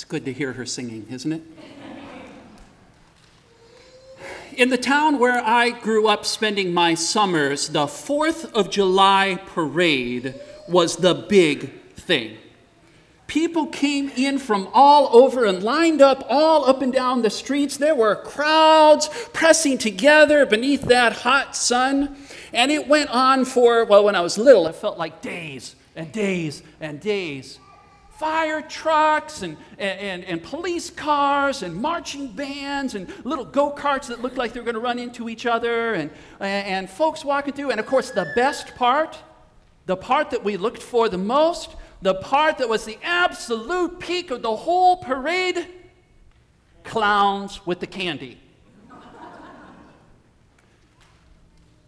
good to hear her singing, isn't it? In the town where I grew up spending my summers, the 4th of July parade was the big thing. People came in from all over and lined up all up and down the streets. There were crowds pressing together beneath that hot sun. And it went on for, well, when I was little, it felt like days and days and days. Fire trucks and police cars and marching bands and little go-karts that looked like they were going to run into each other and folks walking through. And, of course, the best part, the part that we looked for the most, the part that was the absolute peak of the whole parade, clowns with the candy.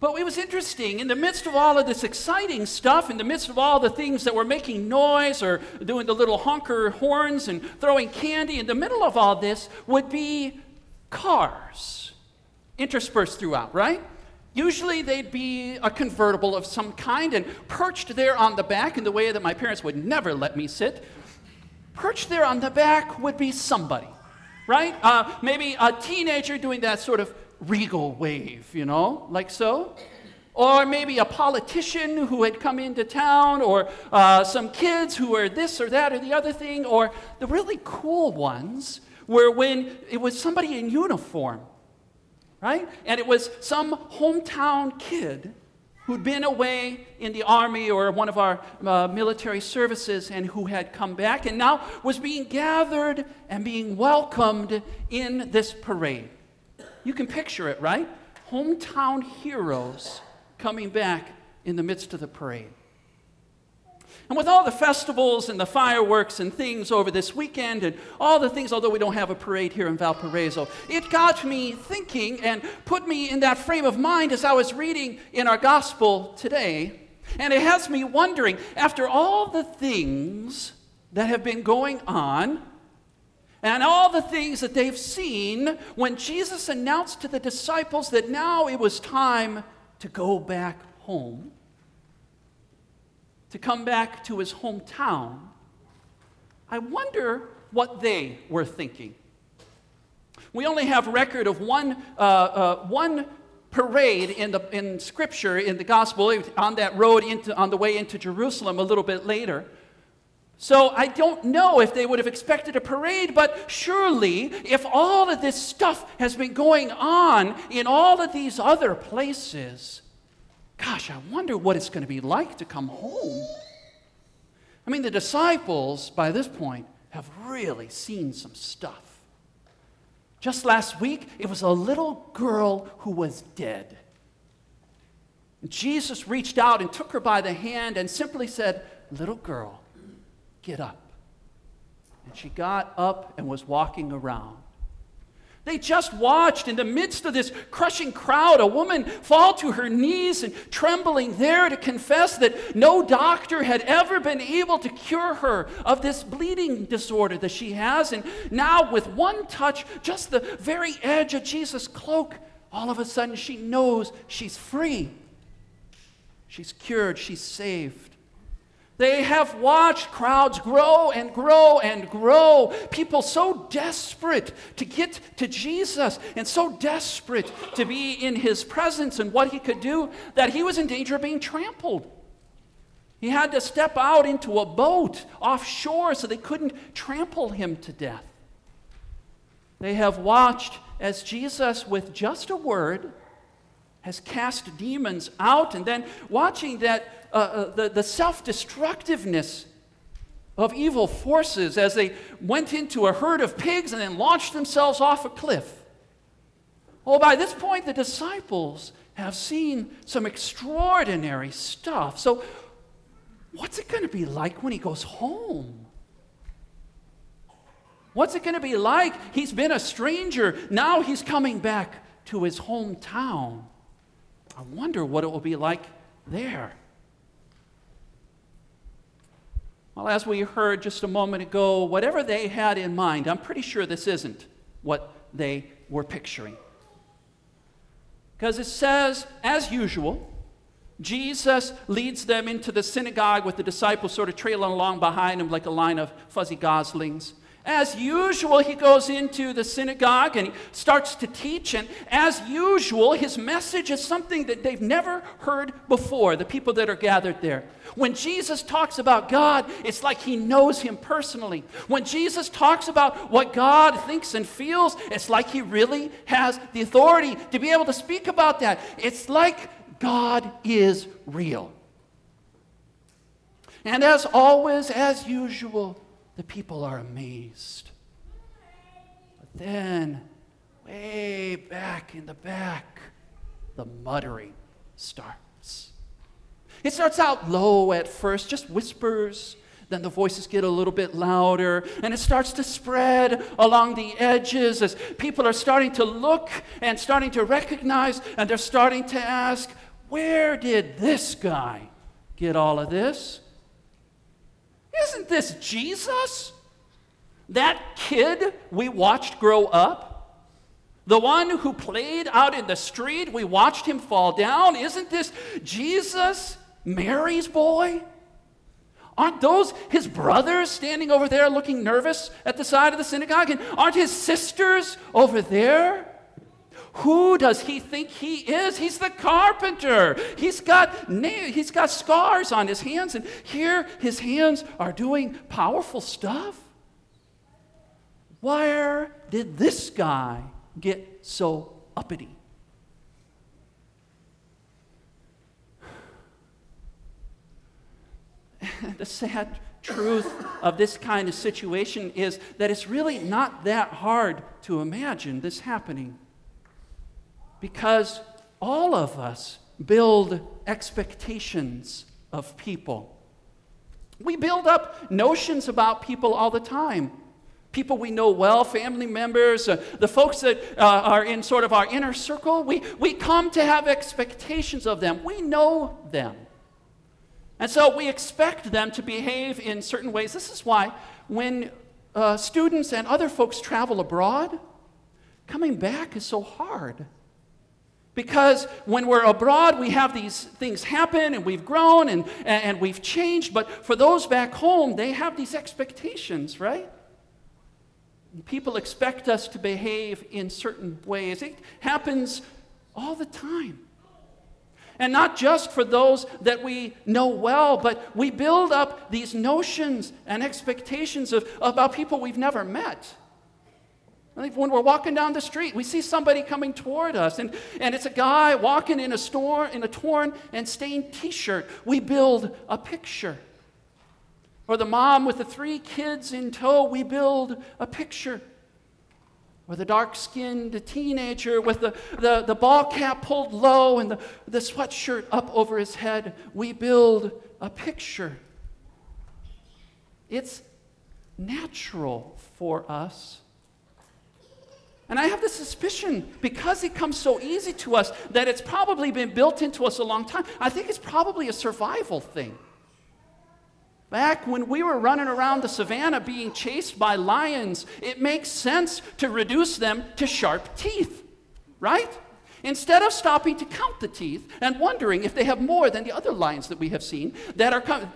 But it was interesting, in the midst of all of this exciting stuff, in the midst of all the things that were making noise or doing the little honker horns and throwing candy, in the middle of all this would be cars interspersed throughout, right? Usually they'd be a convertible of some kind, and perched there on the back in the way that my parents would never let me sit, perched there on the back would be somebody, right? Maybe a teenager doing that sort of regal wave, you know, like so. Or maybe a politician who had come into town, or some kids who were this or that or the other thing. Or the really cool ones were when it was somebody in uniform, right? And it was some hometown kid who'd been away in the army or one of our military services and who had come back and now was being gathered and being welcomed in this parade. You can picture it, right? Hometown heroes coming back in the midst of the parade. And with all the festivals and the fireworks and things over this weekend and all the things, although we don't have a parade here in Valparaiso, it got me thinking and put me in that frame of mind as I was reading in our gospel today. And it has me wondering, after all the things that have been going on, and all the things that they've seen, when Jesus announced to the disciples that now it was time to go back home, to come back to his hometown, I wonder what they were thinking. We only have record of one parade in Scripture, in the Gospel, on that road on the way into Jerusalem a little bit later. So I don't know if they would have expected a parade, but surely if all of this stuff has been going on in all of these other places, gosh, I wonder what it's going to be like to come home. I mean, the disciples, by this point, have really seen some stuff. Just last week, it was a little girl who was dead. And Jesus reached out and took her by the hand and simply said, "Little girl, get up." And she got up and was walking around. They just watched in the midst of this crushing crowd a woman fall to her knees and trembling there to confess that no doctor had ever been able to cure her of this bleeding disorder that she has. And now with one touch, just the very edge of Jesus' cloak, all of a sudden she knows she's free. She's cured, she's saved. They have watched crowds grow and grow and grow. People so desperate to get to Jesus and so desperate to be in his presence and what he could do that he was in danger of being trampled. He had to step out into a boat offshore so they couldn't trample him to death. They have watched as Jesus, with just a word, has cast demons out, and then watching that the self-destructiveness of evil forces as they went into a herd of pigs and then launched themselves off a cliff. Well, by this point, the disciples have seen some extraordinary stuff. So what's it going to be like when he goes home? What's it going to be like? He's been a stranger. Now he's coming back to his hometown. I wonder what it will be like there. Well, as we heard just a moment ago, whatever they had in mind, I'm pretty sure this isn't what they were picturing. Because it says, as usual, Jesus leads them into the synagogue with the disciples sort of trailing along behind him like a line of fuzzy goslings. As usual, he goes into the synagogue and he starts to teach. And as usual, his message is something that they've never heard before, the people that are gathered there. When Jesus talks about God, it's like he knows him personally. When Jesus talks about what God thinks and feels, it's like he really has the authority to be able to speak about that. It's like God is real. And as always, as usual, the people are amazed. But then, way back in the back, the muttering starts. It starts out low at first, just whispers. Then the voices get a little bit louder, and it starts to spread along the edges as people are starting to look and starting to recognize, and they're starting to ask, where did this guy get all of this? Isn't this Jesus? That kid we watched grow up? The one who played out in the street, we watched him fall down? Isn't this Jesus, Mary's boy? Aren't those his brothers standing over there looking nervous at the side of the synagogue? And aren't his sisters over there? Who does he think he is? He's the carpenter. He's got scars on his hands, and here his hands are doing powerful stuff. Where did this guy get so uppity? The sad truth of this kind of situation is that it's really not that hard to imagine this happening. Because all of us build expectations of people. We build up notions about people all the time. People we know well, family members, the folks that are in sort of our inner circle, we come to have expectations of them. We know them. And so we expect them to behave in certain ways. This is why when students and other folks travel abroad, coming back is so hard. Because when we're abroad, we have these things happen, and we've grown, and we've changed. But for those back home, they have these expectations, right? People expect us to behave in certain ways. It happens all the time. And not just for those that we know well, but we build up these notions and expectations about people we've never met. I think when we're walking down the street, we see somebody coming toward us, and it's a guy walking in a torn and stained T-shirt. We build a picture. Or the mom with the 3 kids in tow, we build a picture. Or the dark-skinned teenager with the ball cap pulled low and the sweatshirt up over his head, we build a picture. It's natural for us. And I have the suspicion, because it comes so easy to us, that it's probably been built into us a long time. I think it's probably a survival thing. Back when we were running around the savannah being chased by lions, it makes sense to reduce them to sharp teeth, right? Instead of stopping to count the teeth and wondering if they have more than the other lions that we have seen that are coming.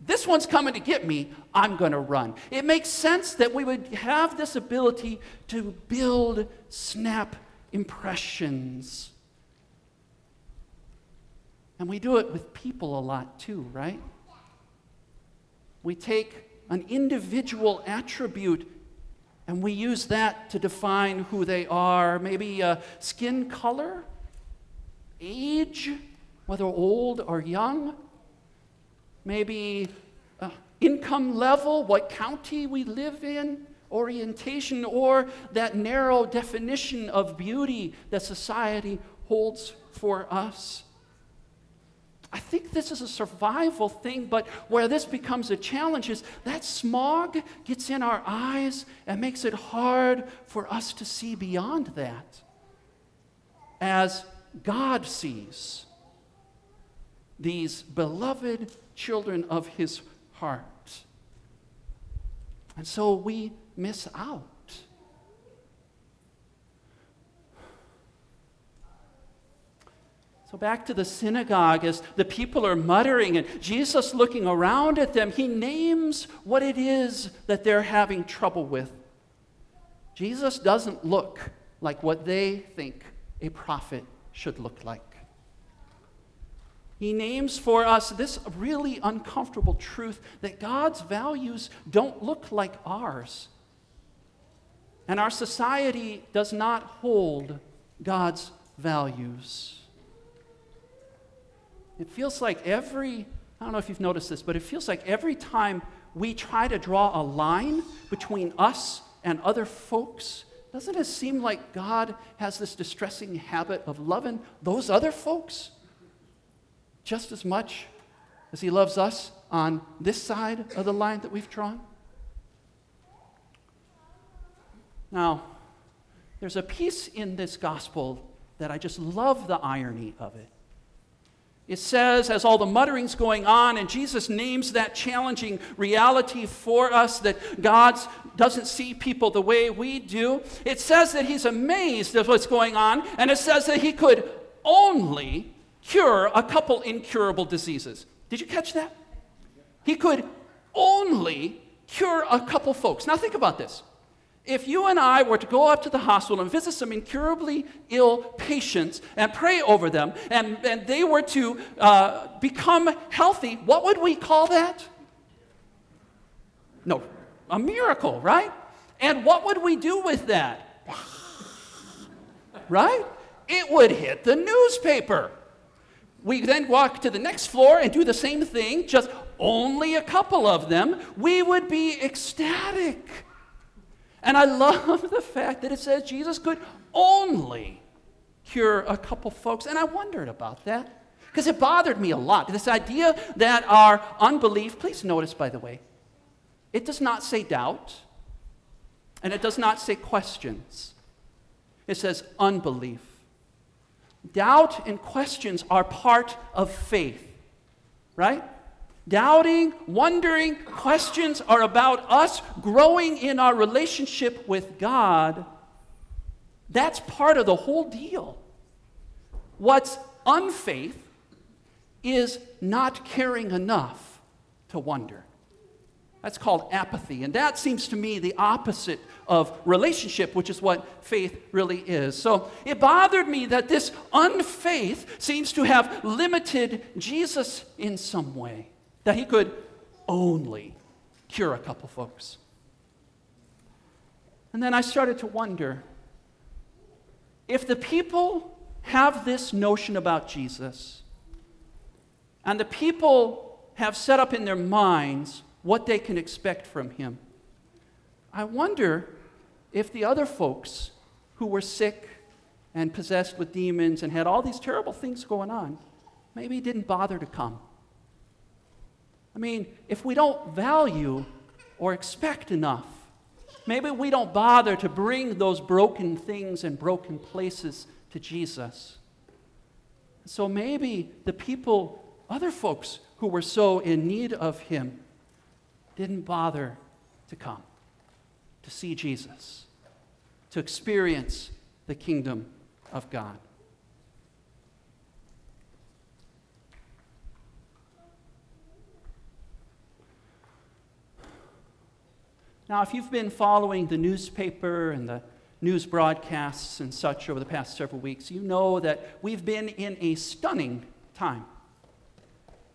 This one's coming to get me, I'm going to run. It makes sense that we would have this ability to build snap impressions. And we do it with people a lot too, right? We take an individual attribute and we use that to define who they are. Maybe skin color, age, whether old or young. Maybe income level, what county we live in, orientation, or that narrow definition of beauty that society holds for us. I think this is a survival thing, but where this becomes a challenge is that smog gets in our eyes and makes it hard for us to see beyond that as God sees these beloved children of his heart. And so we miss out. So back to the synagogue, as the people are muttering and Jesus looking around at them, he names what it is that they're having trouble with. Jesus doesn't look like what they think a prophet should look like. He names for us this really uncomfortable truth that God's values don't look like ours. And our society does not hold God's values. It feels like I don't know if you've noticed this, but it feels like every time we try to draw a line between us and other folks, doesn't it seem like God has this distressing habit of loving those other folks just as much as he loves us on this side of the line that we've drawn? Now, there's a piece in this gospel that I just love the irony of it. It says, as all the muttering's going on, and Jesus names that challenging reality for us, that God doesn't see people the way we do, it says that he's amazed at what's going on, and it says that he could only cure a couple incurable diseases. Did you catch that? He could only cure a couple folks. Now think about this. If you and I were to go up to the hospital and visit some incurably ill patients and pray over them, and they were to become healthy, what would we call that? No, a miracle, right? And what would we do with that? Right? It would hit the newspaper. We then walk to the next floor and do the same thing, just only a couple of them. We would be ecstatic. And I love the fact that it says Jesus could only cure a couple folks. And I wondered about that because it bothered me a lot. This idea that our unbelief, please notice, by the way, it does not say doubt and it does not say questions. It says unbelief. Doubt and questions are part of faith, right? Doubting, wondering, questions are about us growing in our relationship with God. That's part of the whole deal. What's unfaith is not caring enough to wonder. That's called apathy, and that seems to me the opposite of relationship, which is what faith really is. So it bothered me that this unfaith seems to have limited Jesus in some way, that he could only cure a couple folks. And then I started to wonder, if the people have this notion about Jesus, and the people have set up in their minds what they can expect from him, I wonder if the other folks who were sick and possessed with demons and had all these terrible things going on, maybe didn't bother to come. I mean, if we don't value or expect enough, maybe we don't bother to bring those broken things and broken places to Jesus. So maybe the people, other folks who were so in need of him, didn't bother to come, to see Jesus, to experience the kingdom of God. Now, if you've been following the newspaper and the news broadcasts and such over the past several weeks, you know that we've been in a stunning time.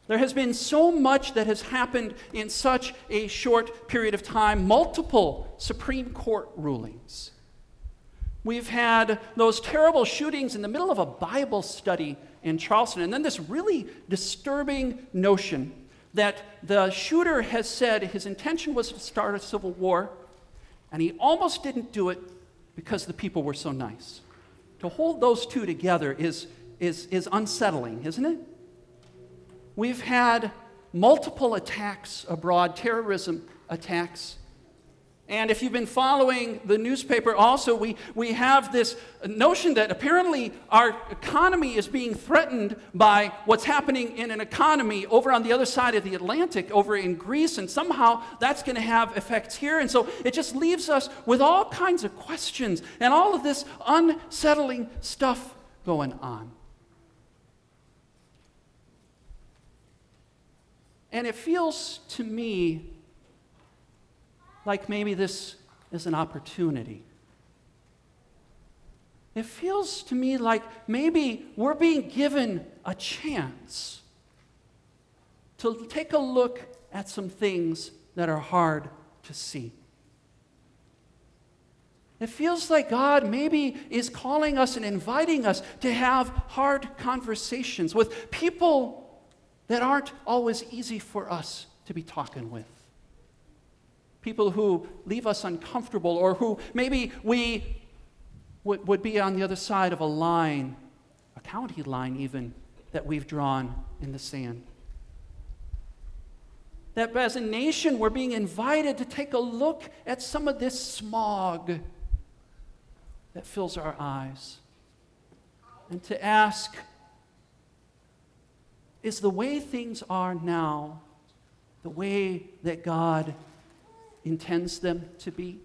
There has been so much that has happened in such a short period of time, multiple Supreme Court rulings. We've had those terrible shootings in the middle of a Bible study in Charleston, and then this really disturbing notion that the shooter has said his intention was to start a civil war, and he almost didn't do it because the people were so nice. To hold those two together is unsettling, isn't it? We've had multiple attacks abroad, terrorism attacks. And if you've been following the newspaper also, we have this notion that apparently our economy is being threatened by what's happening in an economy over on the other side of the Atlantic, over in Greece, and somehow that's going to have effects here. And so it just leaves us with all kinds of questions and all of this unsettling stuff going on. And it feels to me like maybe this is an opportunity. It feels to me like maybe we're being given a chance to take a look at some things that are hard to see. It feels like God maybe is calling us and inviting us to have hard conversations with people that aren't always easy for us to be talking with. People who leave us uncomfortable, or who maybe we would be on the other side of a line, a county line even, that we've drawn in the sand. That as a nation, we're being invited to take a look at some of this smog that fills our eyes, and to ask, is the way things are now the way that God intends them to be?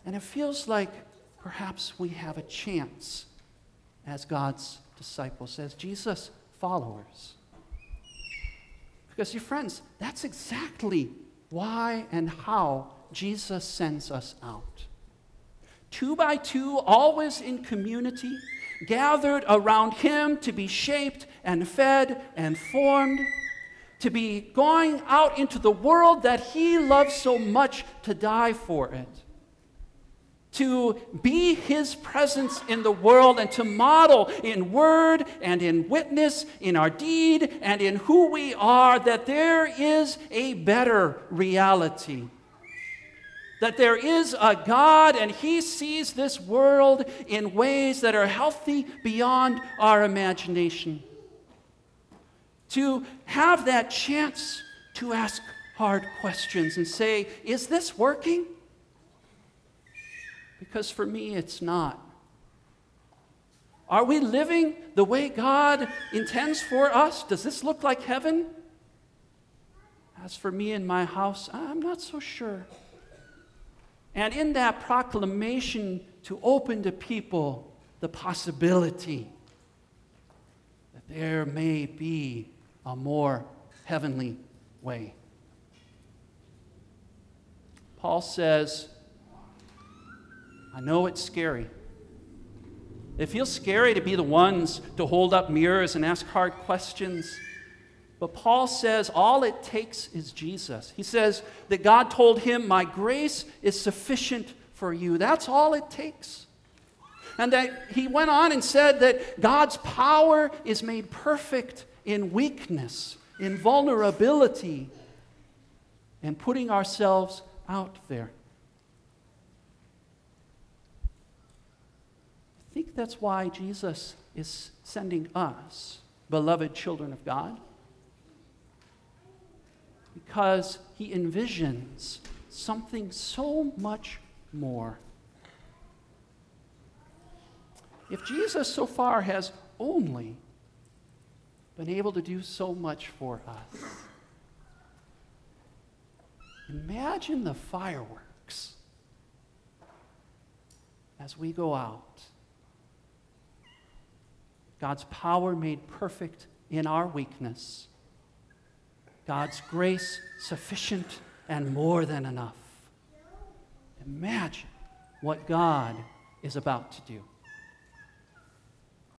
And it feels like perhaps we have a chance as God's disciples, as Jesus' followers. Because, you friends, that's exactly why and how Jesus sends us out. 2 by 2, always in community, gathered around Him to be shaped and fed and formed, to be going out into the world that He loves so much to die for it, to be His presence in the world, and to model in word and in witness, in our deed and in who we are, that there is a better reality. That there is a God, and He sees this world in ways that are healthy beyond our imagination. To have that chance to ask hard questions and say, is this working? Because for me, it's not. Are we living the way God intends for us? Does this look like heaven? As for me and my house, I'm not so sure. And in that proclamation, to open to people the possibility that there may be a more heavenly way. Paul says, I know it's scary. It feels scary to be the ones to hold up mirrors and ask hard questions. But Paul says all it takes is Jesus. He says that God told him, my grace is sufficient for you. That's all it takes. And that he went on and said that God's power is made perfect in weakness, in vulnerability, and putting ourselves out there. I think that's why Jesus is sending us, beloved children of God, because He envisions something so much more. If Jesus so far has only been able to do so much for us, imagine the fireworks as we go out. God's power made perfect in our weakness. God's grace sufficient and more than enough. Imagine what God is about to do.